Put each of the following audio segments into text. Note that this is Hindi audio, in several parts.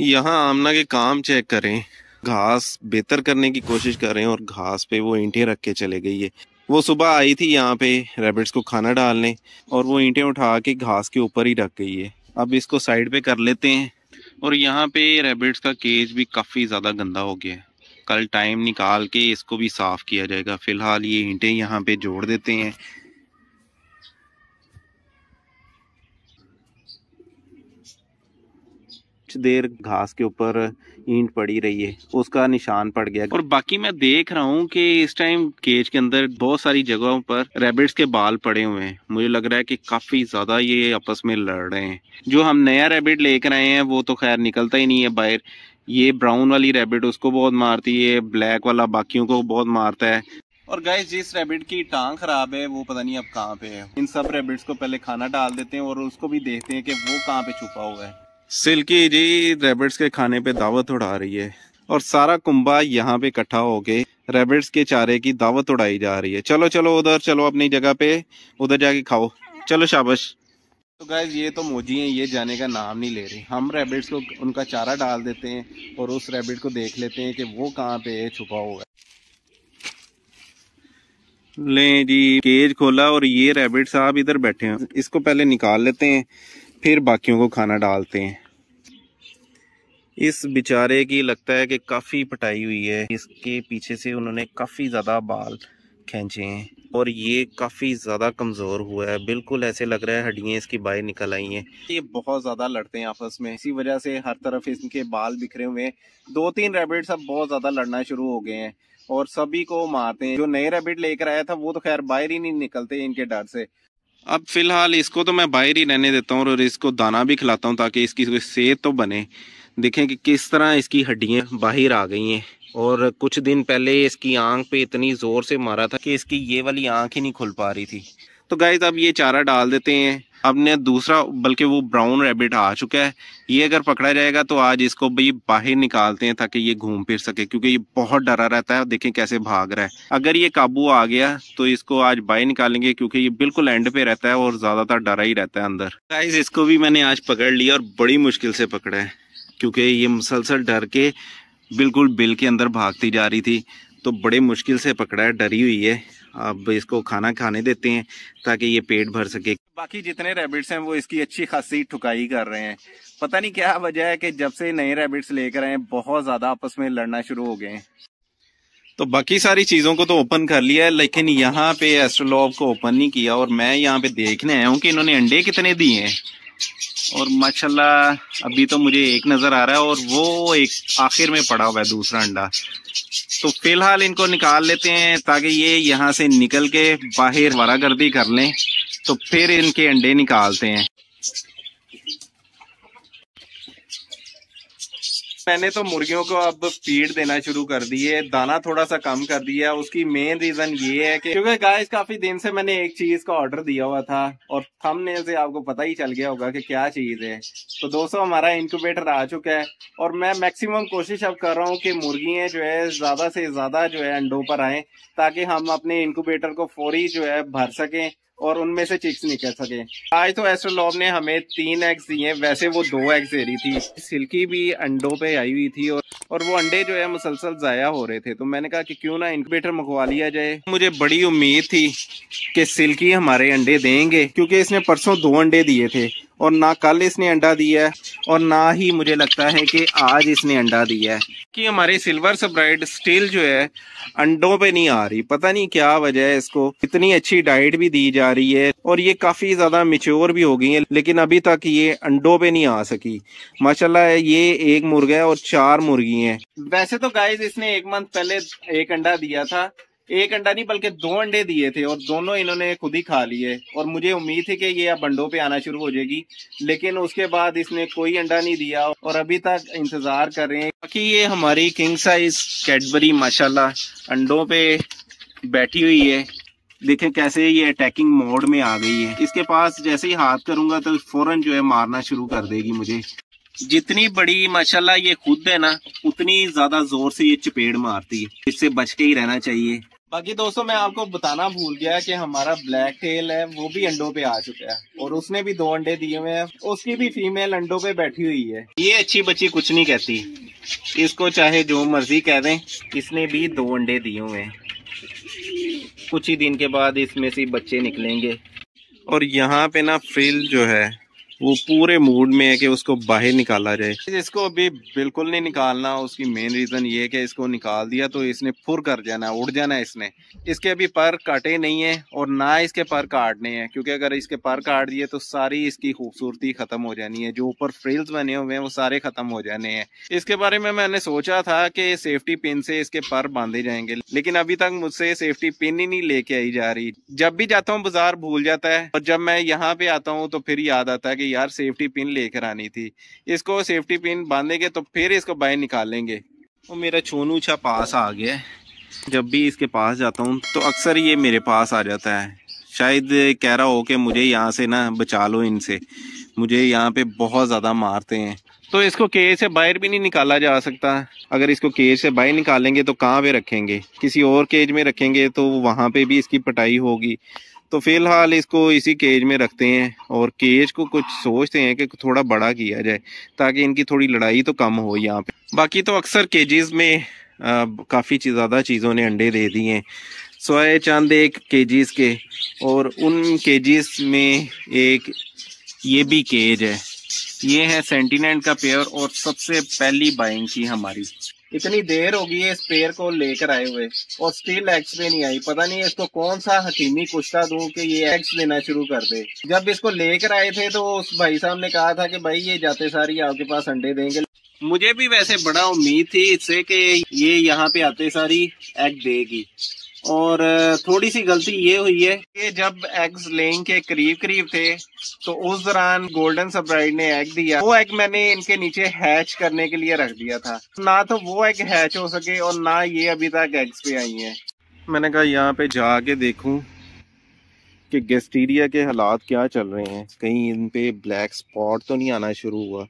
यहाँ आमना के काम चेक करें, घास बेहतर करने की कोशिश कर रहे हैं और घास पे वो ईंटें रख के चले गई है। वो सुबह आई थी यहाँ पे रैबिट्स को खाना डालने और वो ईंटें उठा के घास के ऊपर ही रख गई है। अब इसको साइड पे कर लेते हैं। और यहाँ पे रैबिट्स का केज भी काफ़ी ज़्यादा गंदा हो गया है। कल टाइम निकाल के इसको भी साफ़ किया जाएगा। फ़िलहाल ये ईंटें यहाँ पे जोड़ देते हैं। देर घास के ऊपर ईंट पड़ी रही है, उसका निशान पड़ गया। और बाकी मैं देख रहा हूँ कि इस टाइम केज के अंदर बहुत सारी जगहों पर रैबिट्स के बाल पड़े हुए हैं। मुझे लग रहा है कि काफी ज्यादा ये आपस में लड़ रहे हैं। जो हम नया रैबिट लेकर आए हैं वो तो खैर निकलता ही नहीं है बाहर। ये ब्राउन वाली रैबिट उसको बहुत मारती है, ब्लैक वाला बाकियों को बहुत मारता है। और गाइस जिस रैबिट की टांग खराब है वो पता नहीं अब कहाँ पे है। इन सब रैबिट्स को पहले खाना डाल देते हैं और उसको भी देखते हैं कि वो कहाँ पे छुपा हुआ है। सिल्की जी रैबिट्स के खाने पे दावत उड़ा रही है और सारा कुंबा यहाँ पे इकट्ठा होके रैबिट्स के चारे की दावत उड़ाई जा रही है। चलो चलो उधर चलो, अपनी जगह पे उधर जाके खाओ। चलो शाबाश। तो गाइस ये तो मोजी हैं, ये जाने का नाम नहीं ले रही। हम रैबिट्स को उनका चारा डाल देते हैं और उस रैबिट को देख लेते हैं कि वो कहाँ पे छुपा हुआ है। ले जी केज खोला और ये रैबिट साहब इधर बैठे हैं। इसको पहले निकाल लेते हैं, फिर बाकियों को खाना डालते हैं। इस बेचारे की लगता है कि काफ़ी पिटाई हुई है। इसके पीछे से उन्होंने काफ़ी ज़्यादा बाल खींचे हैं और ये काफ़ी ज़्यादा कमज़ोर हुआ है। बिल्कुल ऐसे लग रहा है हड्डियाँ इसकी बाहर निकल आई हैं। ये बहुत ज़्यादा लड़ते हैं आपस में, इसी वजह से हर तरफ इनके बाल बिखरे हुए हैं। 2-3 रैबिट्स अब बहुत ज़्यादा लड़ना शुरू हो गए हैं और सभी को मारते हैं। जो नए रैबिट लेकर आया था वो तो खैर बाहर ही नहीं निकलते इनके डर से। अब फिलहाल इसको तो मैं बाहर ही रहने देता हूँ और इसको दाना भी खिलाता हूँ ताकि इसकी सेहत तो बने। देखें कि किस तरह इसकी हड्डियाँ बाहर आ गई हैं और कुछ दिन पहले इसकी आंख पे इतनी ज़ोर से मारा था कि इसकी ये वाली आंख ही नहीं खुल पा रही थी। तो गाइस अब ये चारा डाल देते हैं। अब ने दूसरा बल्कि वो ब्राउन रैबिट आ चुका है। ये अगर पकड़ा जाएगा तो आज इसको भी बाहर निकालते हैं ताकि ये घूम फिर सके, क्योंकि ये बहुत डरा रहता है। देखें कैसे भाग रहा है। अगर ये काबू आ गया तो इसको आज बाहर निकालेंगे, क्योंकि ये बिल्कुल एंड पे रहता है और ज्यादातर डरा ही रहता है अंदर। गाइस इसको भी मैंने आज पकड़ लिया और बड़ी मुश्किल से पकड़ा है, क्योंकि ये मुसलसल डर के बिल्कुल बिल के अंदर भागती जा रही थी। तो बड़े मुश्किल से पकड़ा है, डरी हुई है। अब इसको खाना खाने देते हैं ताकि ये पेट भर सके। बाकी जितने रैबिट्स हैं वो इसकी अच्छी खासी ठुकाई कर रहे हैं। पता नहीं क्या वजह है कि जब से नए रैबिट्स लेकर आए बहुत ज्यादा आपस में लड़ना शुरू हो गए हैं। तो बाकी सारी चीजों को तो ओपन कर लिया है, लेकिन यहाँ पे एस्ट्रोलॉब को ओपन नहीं किया। और मैं यहाँ पे देखने आया हूँ कि इन्होंने अंडे कितने दिए हैं। और माशाल्लाह अभी तो मुझे एक नजर आ रहा है और वो एक आखिर में पड़ा हुआ है दूसरा अंडा। तो फिलहाल इनको निकाल लेते हैं ताकि ये यहाँ से निकल के बाहर वारागर्दी कर लें, तो फिर इनके अंडे निकालते हैं। मैंने तो मुर्गियों को अब फीड देना शुरू कर दी है, दाना थोड़ा सा कम कर दिया। उसकी मेन रीजन ये है कि क्योंकि गाइस काफी दिन से मैंने एक चीज का ऑर्डर दिया हुआ था और थंबनेल से आपको पता ही चल गया होगा कि क्या चीज है। तो दोस्तों हमारा इंक्यूबेटर आ चुका है और मैं मैक्सिमम कोशिश अब कर रहा हूँ कि मुर्गियां जो है ज्यादा से ज्यादा जो है अंडों पर आए, ताकि हम अपने इंक्यूबेटर को फौरी जो है भर सकें और उनमें से चिक्स निकल सके। आज तो एस्ट्रोलॉब ने हमें 3 एग्स दिए, वैसे वो 2 एग्स दे रही थी। सिल्की भी अंडों पे आई हुई थी और वो अंडे जो है मुसलसल जाया हो रहे थे। तो मैंने कहा कि क्यों ना इंक्यूबेटर मंगवा लिया जाए। मुझे बड़ी उम्मीद थी कि सिल्की हमारे अंडे देंगे, क्योंकि इसने परसों 2 अंडे दिए थे और ना कल इसने अंडा दिया है और ना ही मुझे लगता है कि आज इसने अंडा दिया है। कि हमारे सिल्वर स्प्राइट स्टिल जो है अंडों पे नहीं आ रही, पता नहीं क्या वजह है। इसको इतनी अच्छी डाइट भी दी जा रही है और ये काफी ज्यादा मैच्योर भी हो गई है, लेकिन अभी तक ये अंडों पे नहीं आ सकी। माशाल्लाह ये एक मुर्गा है और 4 मुर्गी हैं। वैसे तो गाइस इसने 1 मंथ पहले 1 अंडा दिया था। 1 अंडा नहीं बल्कि 2 अंडे दिए थे और दोनों इन्होंने खुद ही खा लिए। और मुझे उम्मीद थी कि ये अब अंडों पे आना शुरू हो जाएगी, लेकिन उसके बाद इसने कोई अंडा नहीं दिया और अभी तक इंतजार कर रहे हैं। बाकी ये हमारी किंग साइज कैडबरी माशाल्लाह अंडों पे बैठी हुई है। देखें कैसे ये अटैकिंग मोड में आ गई है। इसके पास जैसे ही हाथ करूंगा तो फौरन जो है मारना शुरू कर देगी मुझे। जितनी बड़ी माशाल्लाह ये खुद है ना, उतनी ज्यादा जोर से ये चपेट मारती है। इससे बच के ही रहना चाहिए। बाकी दोस्तों मैं आपको बताना भूल गया कि हमारा ब्लैक टेल है वो भी अंडों पे आ चुका है और उसने भी 2 अंडे दिए हुए हैं। उसकी भी फीमेल अंडों पे बैठी हुई है। ये अच्छी बच्ची कुछ नहीं कहती, इसको चाहे जो मर्जी कह दें। इसने भी 2 अंडे दिए हुए हैं। कुछ ही दिन के बाद इसमें से बच्चे निकलेंगे। और यहाँ पे ना फ्रिल जो है वो पूरे मूड में है कि उसको बाहर निकाला जाए। इसको अभी बिल्कुल नहीं निकालना। उसकी मेन रीजन ये है कि इसको निकाल दिया तो इसने फुर कर जाना, उड़ जाना है इसने। इसके अभी पर काटे नहीं है और ना इसके पर काटने हैं, क्योंकि अगर इसके पर काट दिए तो सारी इसकी खूबसूरती खत्म हो जानी है। जो ऊपर फ्रिल्स बने हुए हैं वो सारे खत्म हो जाने हैं। इसके बारे में मैंने सोचा था कि सेफ्टी पिन से इसके पर बांधे जाएंगे, लेकिन अभी तक मुझसे सेफ्टी पिन ही नहीं लेके आई जा रही। जब भी जाता हूँ बाजार भूल जाता है और जब मैं यहाँ पे आता हूँ तो फिर याद आता है कि यार सेफ्टी पिन लेकर आनी थी। इसको सेफ्टी पिन बांधेंगे तो फिर इसको बाहर निकालेंगे। वो मेरा छोनू छा पास आ गया है। जब भी इसके पास जाता हूँ तो अक्सर ये मेरे पास आ जाता है। शायद कह रहा हो कि मुझे यहाँ से ना बचा लो इनसे, मुझे यहाँ पे बहुत ज़्यादा मारते हैं। तो इसको केज से बाहर भी नहीं निकाला जा सकता। अगर इसको केज से बाहर निकालेंगे तो कहाँ पे रखेंगे? किसी और केज में रखेंगे तो वहाँ पे भी इसकी पिटाई होगी। तो फिलहाल इसको इसी केज में रखते हैं और केज को कुछ सोचते हैं कि थोड़ा बड़ा किया जाए ताकि इनकी थोड़ी लड़ाई तो कम हो यहाँ पे। बाकी तो अक्सर केजेस में काफ़ी ज़्यादा चीज़ों ने अंडे दे दिए हैं। सोए चंद एक केजीज के, और उन केजीज में एक ये भी केज है। ये है सेंटिनेंट का पेयर और सबसे पहली बाइंग थी हमारी। इतनी देर हो गई है इस पेयर को लेकर आए हुए और स्टिल एग्स पे नहीं आई। पता नहीं इसको कौन सा हकीमी कुश्ता दूं कि ये एग्स देना शुरू कर दे। जब इसको लेकर आए थे तो उस भाई साहब ने कहा था कि भाई ये जाते सारी आपके पास अंडे देंगे। मुझे भी वैसे बड़ा उम्मीद थी इससे कि ये यहाँ पे आते सारी एग देगी, और थोड़ी सी गलती ये हुई है कि जब एग्स लेइंग के करीब करीब थे तो उस दौरान गोल्डन सब्राइड ने एग दिया। वो एग मैंने इनके नीचे हैच करने के लिए रख दिया था। ना तो वो एग हैच हो सके और ना ये अभी तक एग्स पे आई हैं। मैंने कहा यहाँ पे जाके देखूं कि गैस्टीरिया के हालात क्या चल रहे हैं, कहीं इन पे ब्लैक स्पॉट तो नहीं आना शुरू हुआ।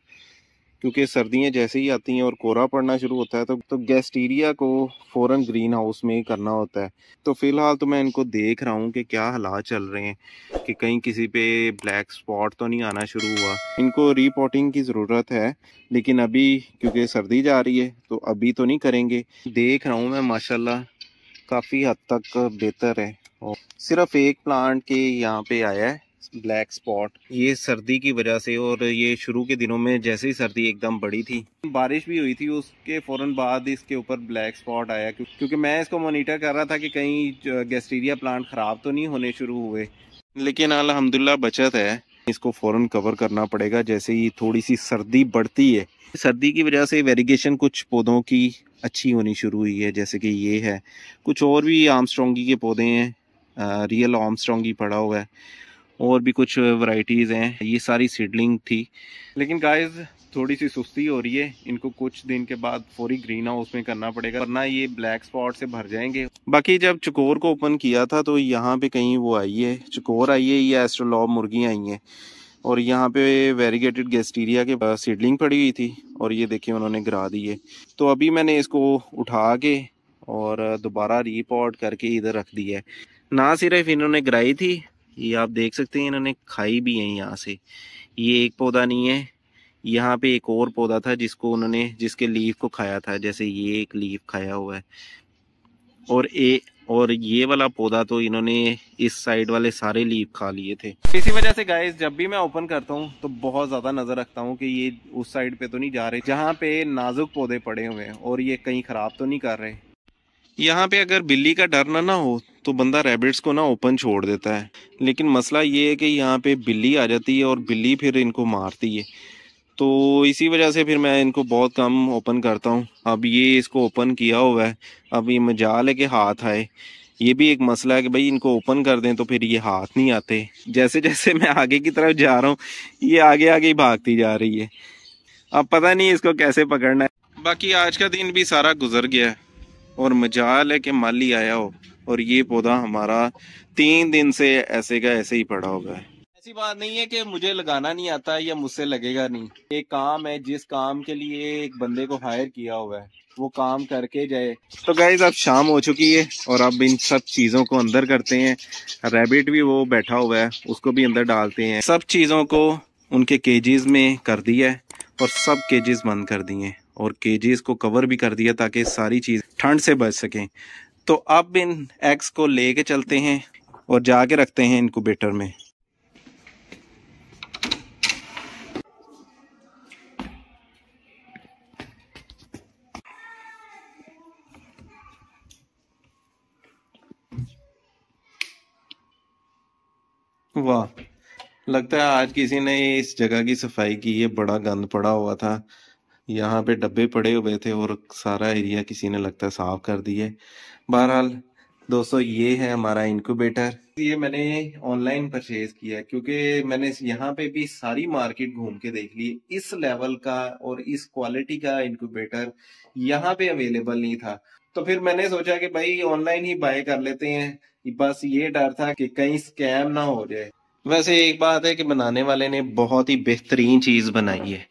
क्योंकि सर्दियाँ जैसे ही आती हैं और कोहरा पड़ना शुरू होता है तो गैस्टीरिया को फ़ौरन ग्रीन हाउस में करना होता है। तो फ़िलहाल तो मैं इनको देख रहा हूँ कि क्या हालात चल रहे हैं, कि कहीं किसी पे ब्लैक स्पॉट तो नहीं आना शुरू हुआ। इनको रीपोर्टिंग की ज़रूरत है, लेकिन अभी क्योंकि सर्दी जा रही है तो अभी तो नहीं करेंगे। देख रहा हूँ मैं माशाल्लाह काफ़ी हद तक बेहतर है। और सिर्फ एक प्लांट के यहाँ पे आया है ब्लैक स्पॉट, ये सर्दी की वजह से। और ये शुरू के दिनों में जैसे ही सर्दी एकदम बढ़ी थी, बारिश भी हुई थी, उसके फौरन बाद इसके ऊपर ब्लैक स्पॉट आया। क्योंकि मैं इसको मॉनिटर कर रहा था कि कहीं गैस्टीरिया प्लांट ख़राब तो नहीं होने शुरू हुए, लेकिन अल्हम्दुलिल्लाह बचत है। इसको फौरन कवर करना पड़ेगा जैसे ही थोड़ी सी सर्दी बढ़ती है। सर्दी की वजह से वेरिगेशन कुछ पौधों की अच्छी होनी शुरू हुई है, जैसे कि ये है। कुछ और भी आर्मस्ट्रॉन्गी के पौधे हैं, रियल आर्मस्ट्रॉन्गी पड़ा हुआ है, और भी कुछ वैरायटीज़ हैं। ये सारी सीडलिंग थी, लेकिन गाइस थोड़ी सी सुस्ती हो रही है। इनको कुछ दिन के बाद फौरी ग्रीन हाउस में करना पड़ेगा, वरना ये ब्लैक स्पॉट से भर जाएंगे। बाकी जब चकोर को ओपन किया था तो यहाँ पे कहीं वो आई है, चकोर आई है, ये एस्ट्रोलॉब मुर्गियाँ आई हैं, और यहाँ पे वेरीगेटेड गैस्टीरिया के सीडलिंग पड़ी हुई थी, और ये देखिए उन्होंने गिरा दी है। तो अभी मैंने इसको उठा के और दोबारा रीपॉट करके इधर रख दिया है। ना सिर्फ इन्होंने गिराई थी, ये आप देख सकते हैं इन्होंने खाई भी है यहाँ से। ये एक पौधा नहीं है, यहाँ पे एक और पौधा था जिसको उन्होंने जिसके लीफ को खाया था, जैसे ये एक लीफ खाया हुआ है। और ये वाला पौधा तो इन्होंने इस साइड वाले सारे लीफ खा लिए थे। इसी वजह से गाइस जब भी मैं ओपन करता हूँ तो बहुत ज़्यादा नज़र रखता हूँ कि ये उस साइड पे तो नहीं जा रहे जहाँ पे नाजुक पौधे पड़े हुए हैं, और ये कहीं ख़राब तो नहीं कर रहे। यहाँ पे अगर बिल्ली का डर ना हो तो बंदा रैबिट्स को ना ओपन छोड़ देता है, लेकिन मसला ये है कि यहाँ पे बिल्ली आ जाती है और बिल्ली फिर इनको मारती है। तो इसी वजह से फिर मैं इनको बहुत कम ओपन करता हूँ। अब ये इसको ओपन किया हुआ है, अब ये मजाल है कि हाथ आए। ये भी एक मसला है कि भाई इनको ओपन कर दें तो फिर ये हाथ नहीं आते। जैसे जैसे मैं आगे की तरफ जा रहा हूँ ये आगे आगे ही भागती जा रही है। अब पता नहीं इसको कैसे पकड़ना है। बाकी आज का दिन भी सारा गुजर गया और मजाल है कि माली आया हो, और ये पौधा हमारा 3 दिन से ऐसे का ऐसे ही पड़ा होगा है। ऐसी बात नहीं है कि मुझे लगाना नहीं आता या मुझसे लगेगा नहीं। एक काम है, जिस काम के लिए एक बंदे को हायर किया हुआ है वो काम करके जाए। तो गाइज अब शाम हो चुकी है और अब इन सब चीज़ों को अंदर करते हैं। रैबिट भी वो बैठा हुआ है, उसको भी अंदर डालते हैं। सब चीज़ों को उनके केजीज में कर दिया है और सब केजीज बंद कर दिए और केजीज को कवर भी कर दिया ताकि सारी चीज़ ठंड से बच सकें। तो अब इन एग्स को लेके चलते हैं और जाके रखते हैं इनक्यूबेटर में। वाह, लगता है आज किसी ने इस जगह की सफाई की है। बड़ा गंद पड़ा हुआ था, यहाँ पे डब्बे पड़े हुए थे और सारा एरिया किसी ने लगता है साफ कर दिए। बहरहाल दोस्तों, ये है हमारा इनक्यूबेटर। ये मैंने ऑनलाइन परचेज किया है क्योंकि मैंने यहाँ पे भी सारी मार्केट घूम के देख ली। इस लेवल का और इस क्वालिटी का इनक्यूबेटर यहाँ पे अवेलेबल नहीं था। तो फिर मैंने सोचा कि भाई ऑनलाइन ही बाय कर लेते हैं। बस ये डर था कि कहीं स्कैम ना हो जाए। वैसे एक बात है कि बनाने वाले ने बहुत ही बेहतरीन चीज बनाई है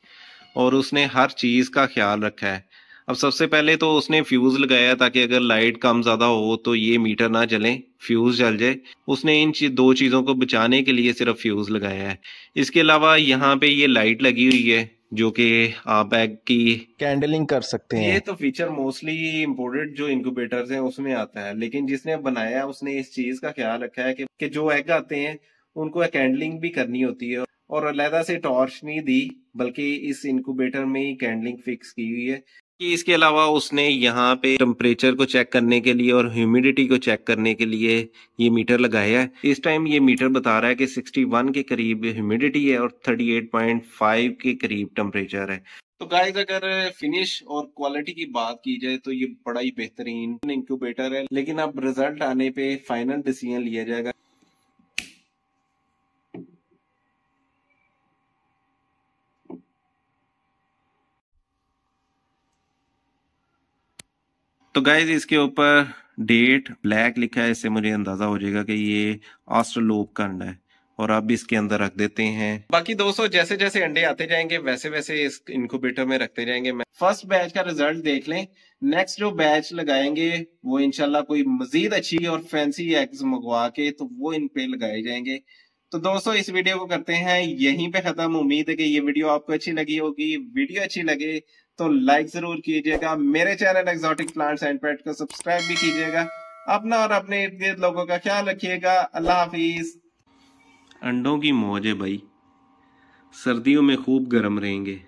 और उसने हर चीज का ख्याल रखा है। अब सबसे पहले तो उसने फ्यूज लगाया ताकि अगर लाइट कम ज्यादा हो तो ये मीटर ना जले, फ्यूज जल जाए। उसने इन दो चीजों को बचाने के लिए सिर्फ फ्यूज लगाया है। इसके अलावा यहाँ पे ये लाइट लगी हुई है जो कि आप एग की कैंडलिंग कर सकते हैं। ये तो फीचर मोस्टली इंपोर्टेड जो इनक्यूबेटर्स हैं उसमें आता है, लेकिन जिसने बनाया उसने इस चीज का ख्याल रखा है कि जो एग आते हैं उनको कैंडलिंग भी करनी होती है और अलहदा से टॉर्च नहीं दी, बल्कि इस इनक्यूबेटर में ही कैंडलिंग फिक्स की हुई है। कि इसके अलावा उसने यहाँ पे टेम्परेचर को चेक करने के लिए और ह्यूमिडिटी को चेक करने के लिए ये मीटर लगाया है। इस टाइम ये मीटर बता रहा है कि 61 के करीब ह्यूमिडिटी है और 38.5 के करीब टेम्परेचर है। तो गाइस, अगर फिनिश और क्वालिटी की बात की जाए तो ये बड़ा ही बेहतरीन इनक्यूबेटर है, लेकिन अब रिजल्ट आने पे फाइनल डिसीजन लिया जाएगा। तो गाइज, इसके ऊपर डेट ब्लैक लिखा है, इससे मुझे अंदाजा हो जाएगा कि ये ऑस्ट्रेलोप का अंडा है। और अब इसके अंदर रख देते हैं। बाकी दोस्तों, जैसे जैसे अंडे आते जाएंगे वैसे वैसे इस इनक्यूबेटर में रखते जाएंगे। फर्स्ट बैच का रिजल्ट देख लें, नेक्स्ट जो बैच लगाएंगे वो इंशाल्लाह कोई मजीद अच्छी और फैंसी एग्स मंगवा के तो वो इन पे लगाए जाएंगे। तो दोस्तों, इस वीडियो को करते हैं यहीं पे खत्म। उम्मीद है कि ये वीडियो आपको अच्छी लगी होगी। वीडियो अच्छी लगे तो लाइक जरूर कीजिएगा। मेरे चैनल एक्सोटिक प्लांट्स एंड पेट को सब्सक्राइब भी कीजिएगा। अपना और अपने इर्द गिर्द लोगों का ख्याल रखिएगा। अल्लाह हाफिज। अंडों की मौज है भाई, सर्दियों में खूब गर्म रहेंगे।